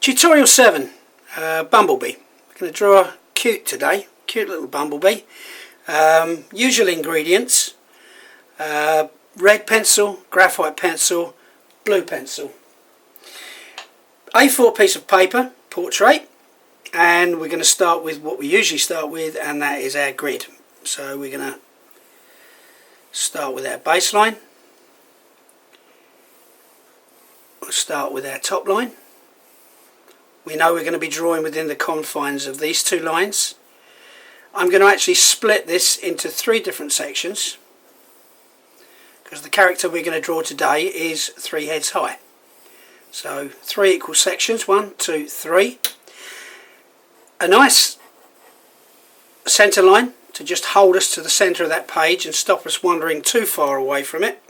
Tutorial 7, Bumblebee. We're going to draw a cute little bumblebee. Usual ingredients, red pencil, graphite pencil, blue pencil. A4 piece of paper, portrait, and we're going to start with what we usually start with, and that is our grid. So we're going to start with our baseline. We'll start with our top line. We know we're going to be drawing within the confines of these two lines. I'm going to actually split this into 3 different sections because the character we're going to draw today is 3 heads high. So 3 equal sections, 1, 2, 3. A nice centre line to just hold us to the centre of that page and stop us wandering too far away from it.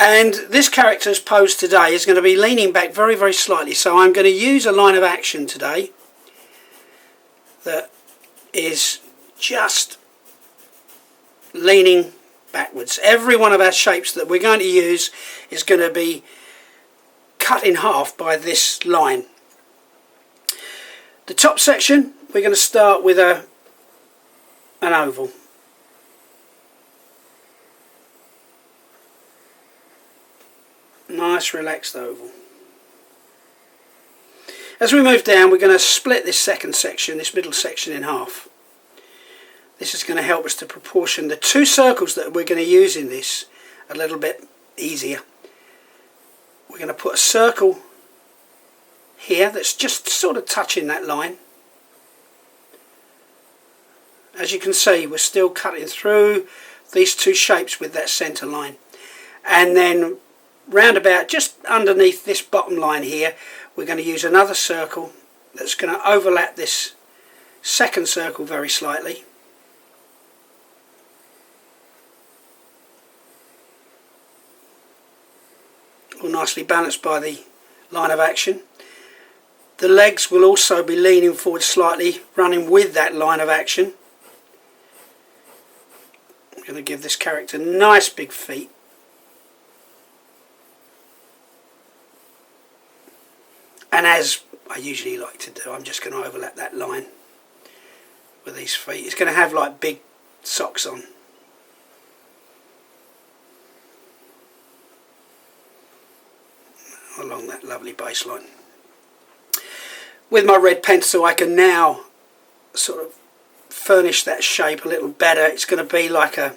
And this character's pose today is going to be leaning back very, very slightly. So I'm going to use a line of action today that is just leaning backwards. Every one of our shapes that we're going to use is going to be cut in half by this line. The top section, we're going to start with an oval. Nice relaxed oval. As we move down, we're going to split this second section, this middle section, in half. This is going to help us to proportion the 2 circles that we're going to use in this a little bit easier. We're going to put a circle here that's just sort of touching that line. As you can see, we're still cutting through these 2 shapes with that centre line. And then round about just underneath this bottom line here, we're going to use another circle that's going to overlap this second circle very slightly. All nicely balanced by the line of action. The legs will also be leaning forward slightly, running with that line of action. I'm going to give this character nice big feet. And as I usually like to do, I'm just going to overlap that line with these feet. It's going to have like big socks on. Along that lovely baseline. With my red pencil, I can now sort of furnish that shape a little better. It's going to be like a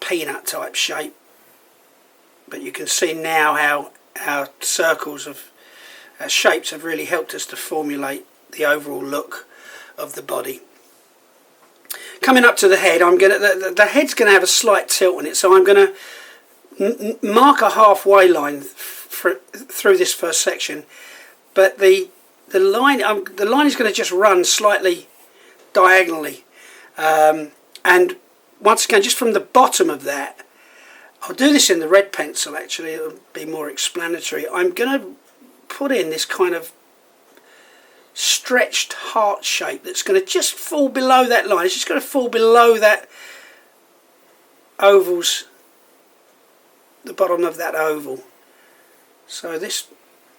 peanut type shape. But you can see now how our circles of our shapes have really helped us to formulate the overall look of the body. Coming up to the head, the head's going to have a slight tilt on it, so I'm going to mark a halfway line through this first section, but the line is going to just run slightly diagonally, and once again, just from the bottom of that, I'll do this in the red pencil actually, it'll be more explanatory. I'm going to put in this kind of stretched heart shape that's going to just fall below that line. It's just going to fall below that oval's, the bottom of that oval. So these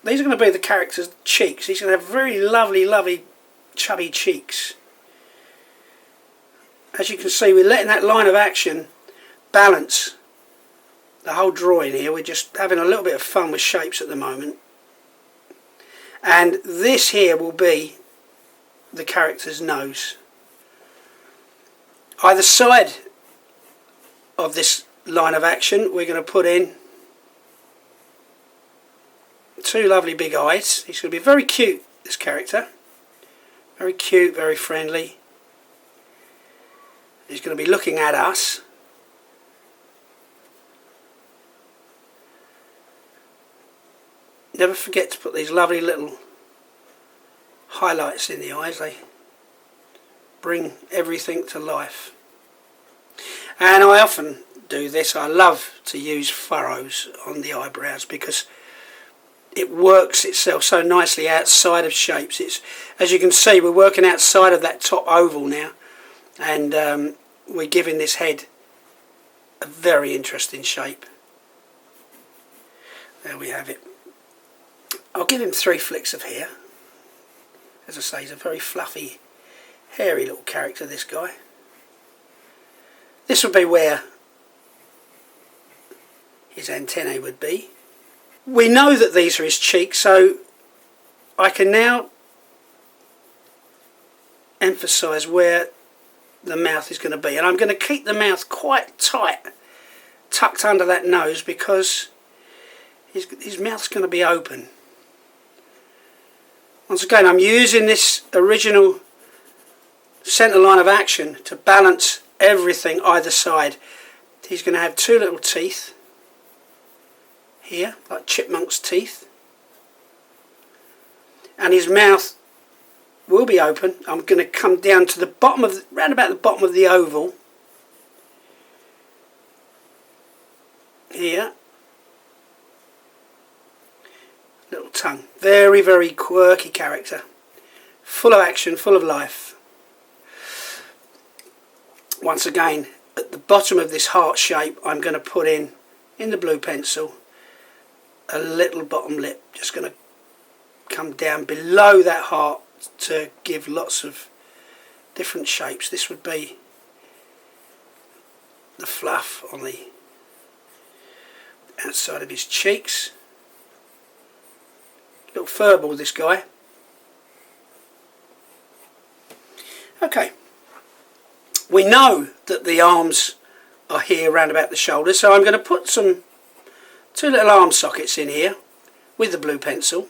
are going to be the character's cheeks. He's going to have very lovely chubby cheeks. As you can see, we're letting that line of action balance the whole drawing here. We're just having a little bit of fun with shapes at the moment. And this here will be the character's nose. Either side of this line of action, we're going to put in 2 lovely big eyes. He's going to be very cute, this character. Very cute, very friendly. He's going to be looking at us. Never forget to put these lovely little highlights in the eyes. They bring everything to life. And I often do this. I love to use furrows on the eyebrows because it works itself so nicely outside of shapes. It's, as you can see, we're working outside of that top oval now, and we're giving this head a very interesting shape. There we have it. I'll give him 3 flicks of hair. As I say, he's a very fluffy, hairy little character, this guy. This would be where his antennae would be. We know that these are his cheeks, so I can now emphasise where the mouth is going to be. And I'm going to keep the mouth quite tight, tucked under that nose, because his mouth's going to be open. Once again, I'm using this original centre line of action to balance everything either side. He's going to have 2 little teeth here, like chipmunk's teeth, and his mouth will be open. I'm going to come down to the bottom of, round about the bottom of the oval here. Little tongue, very, very quirky character, full of action, full of life. Once again, at the bottom of this heart shape, I'm going to put in the blue pencil, a little bottom lip, just going to come down below that heart to give lots of different shapes. This would be the fluff on the outside of his cheeks. Little furball, this guy. Okay, we know that the arms are here round about the shoulders, so I'm going to put 2 little arm sockets in here with the blue pencil.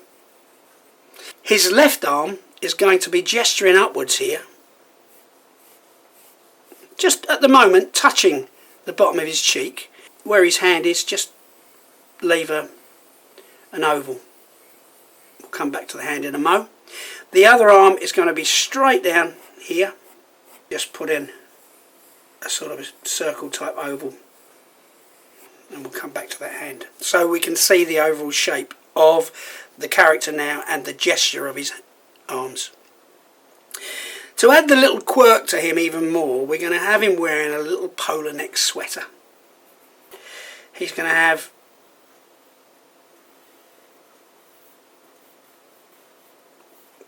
His left arm is going to be gesturing upwards here, just at the moment touching the bottom of his cheek. Where his hand is, just leave an oval. We'll come back to the hand in a mo. The other arm is going to be straight down here. Just put in a sort of a circle type oval, and we'll come back to that hand. So we can see the overall shape of the character now and the gesture of his arms. To add the little quirk to him even more, we're going to have him wearing a little polar neck sweater. He's going to have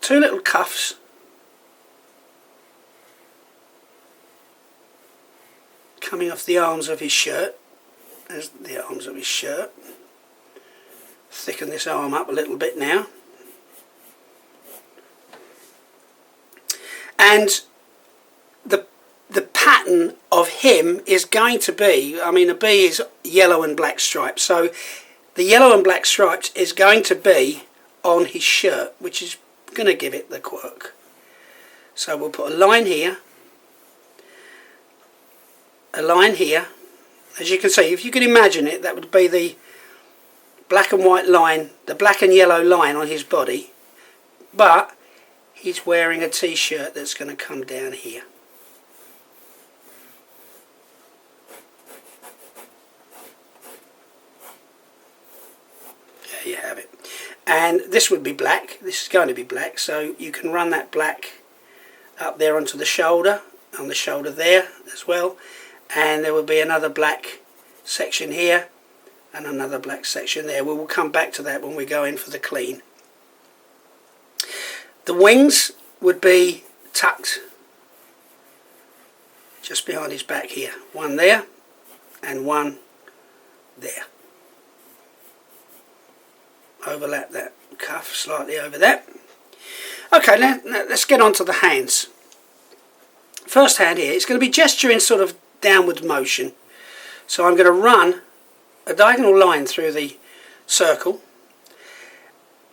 two little cuffs coming off the arms of his shirt. There's the arms of his shirt. Thicken this arm up a little bit now. And the pattern of him is going to be, I mean, the bee is yellow and black stripes, so the yellow and black stripes is going to be on his shirt, which is going to give it the quirk. So we'll put a line here, a line here. As you can see, if you can imagine it, that would be the black and white line, the black and yellow line on his body, but he's wearing a t-shirt that's going to come down here. There you have it. And this would be black. This is going to be black, so you can run that black up there onto the shoulder, on the shoulder there as well. And there will be another black section here and another black section there. We will come back to that when we go in for the clean. The wings would be tucked just behind his back here. One there and one there. Overlap that cuff slightly over that. Okay, now let's get on to the hands. First hand here, it's going to be gesturing sort of downward motion. So I'm going to run a diagonal line through the circle,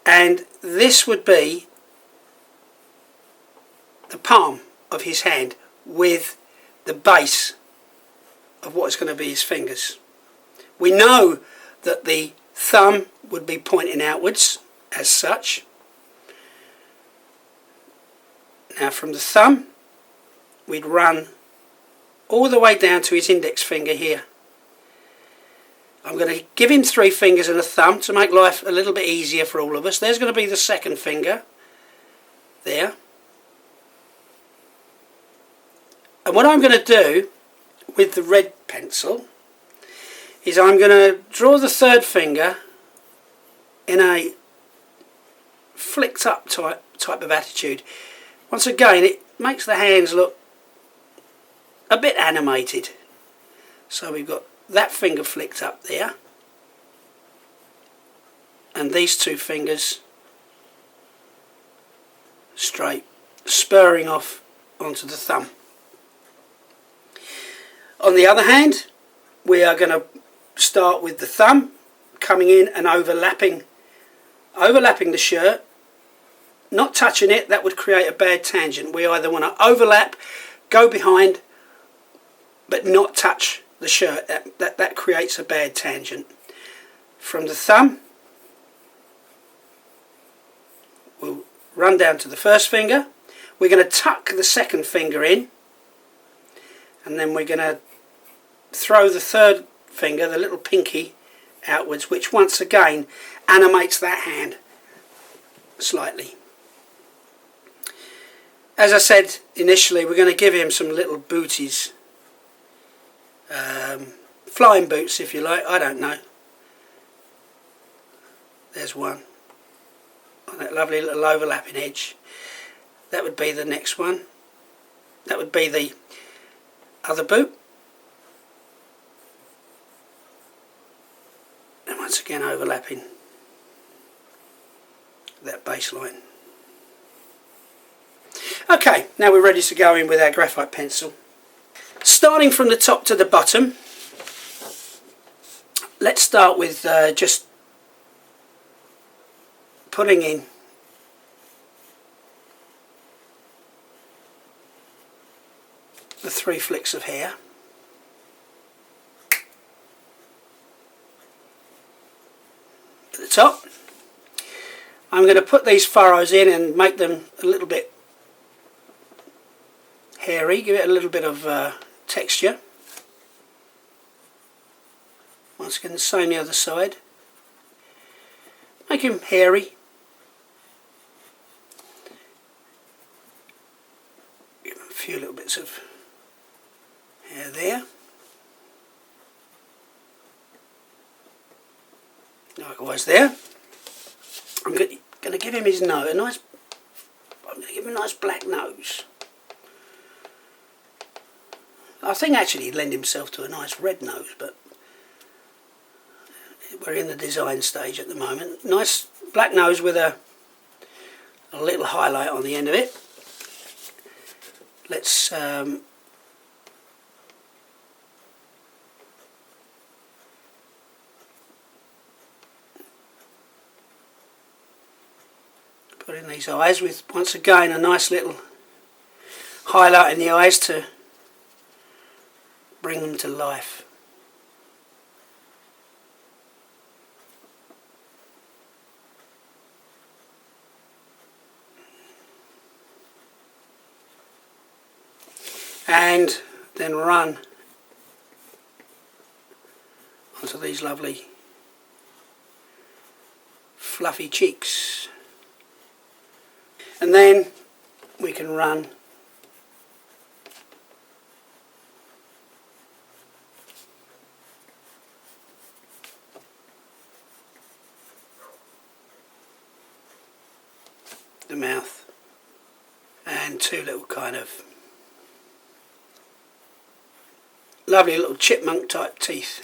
and this would be the palm of his hand with the base of what is going to be his fingers. We know that the thumb would be pointing outwards as such. Now from the thumb we'd run all the way down to his index finger here. I'm going to give him 3 fingers and a thumb to make life a little bit easier for all of us. There's going to be the second finger there. And what I'm going to do with the red pencil is I'm going to draw the third finger in a flicked up type of attitude. Once again, it makes the hands look a bit animated. So we've got that finger flicked up there, and these two fingers straight, spurring off onto the thumb. On the other hand, we are going to start with the thumb coming in and overlapping the shirt, not touching it. That would create a bad tangent. We either want to overlap, go behind, but not touch the shirt. That creates a bad tangent. From the thumb, we'll run down to the first finger. We're going to tuck the second finger in, and then we're going to throw the third finger, the little pinky, outwards, which once again animates that hand slightly. As I said initially, we're going to give him some little booties, flying boots if you like, I don't know. There's one on that lovely little overlapping edge. That would be the next one. That would be the other boot. And once again overlapping that baseline. Okay, now we're ready to go in with our graphite pencil. Starting from the top to the bottom, let's start with just putting in the 3 flicks of hair. At the top, I'm going to put these furrows in and make them a little bit hairy, give it a little bit of texture. Once again, the same the other side. Make him hairy. Give him a few little bits of hair there. Likewise there. I'm going to give him his nose, I'm going to give him a nice black nose. I think actually he'd lend himself to a nice red nose, but we're in the design stage at the moment. Nice black nose with a little highlight on the end of it. Let's put in these eyes with, once again, a nice little highlight in the eyes to bring them to life. And then run onto these lovely fluffy cheeks. And then we can run the mouth and 2 little kind of lovely little chipmunk type teeth.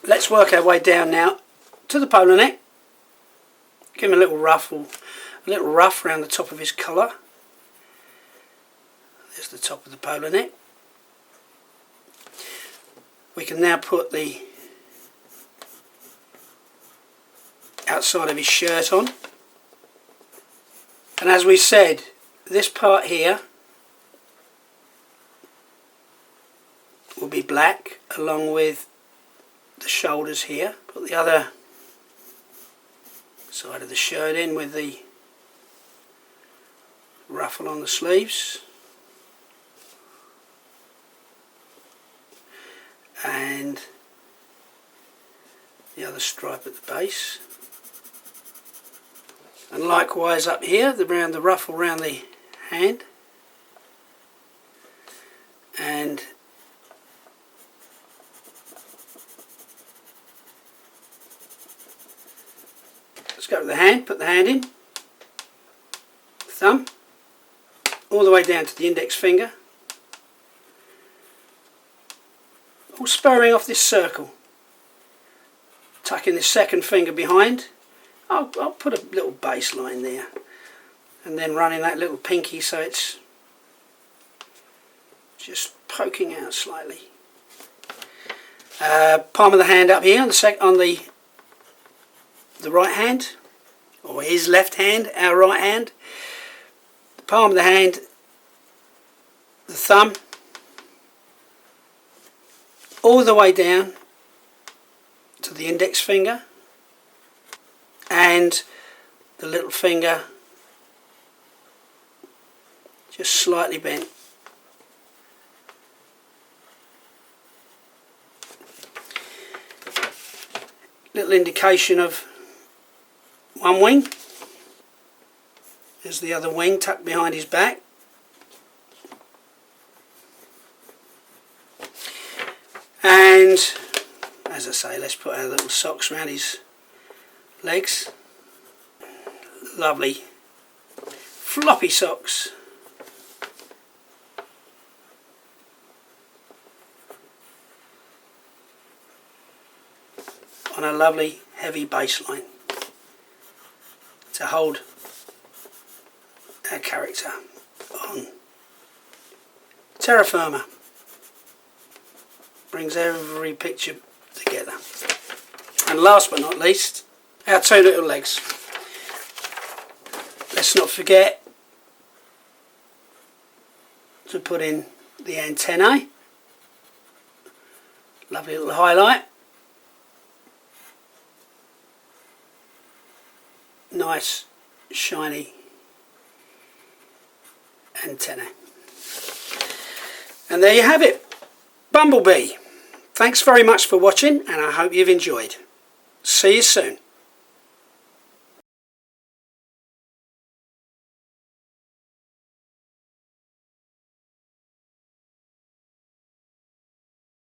Let's work our way down now to the polo neck. Give him a little ruffle, a little ruff around the top of his collar. There's the top of the polo neck. We can now put the outside of his shirt on. And as we said, this part here will be black along with the shoulders here. Put the other side of the shirt in with the ruffle on the sleeves. And the other stripe at the base. And likewise up here, around the ruffle around the hand. And let's go to the hand, put the hand in, thumb, all the way down to the index finger, all spurring off this circle, tucking this second finger behind. I'll put a little baseline there, and then running that little pinky so it's just poking out slightly. Palm of the hand up here on the right hand, or his left hand, our right hand. The palm of the hand, the thumb, all the way down to the index finger, and the little finger just slightly bent. Little indication of one wing. There's the other wing tucked behind his back. And as I say, let's put our little socks around his legs. Lovely floppy socks. On a lovely heavy baseline to hold our character on. Terra firma. Brings every picture together. And last but not least, our two little legs. Let's not forget to put in the antennae. Lovely little highlight. Nice shiny antenna. And there you have it, Bumblebee. Thanks very much for watching, and I hope you've enjoyed. See you soon.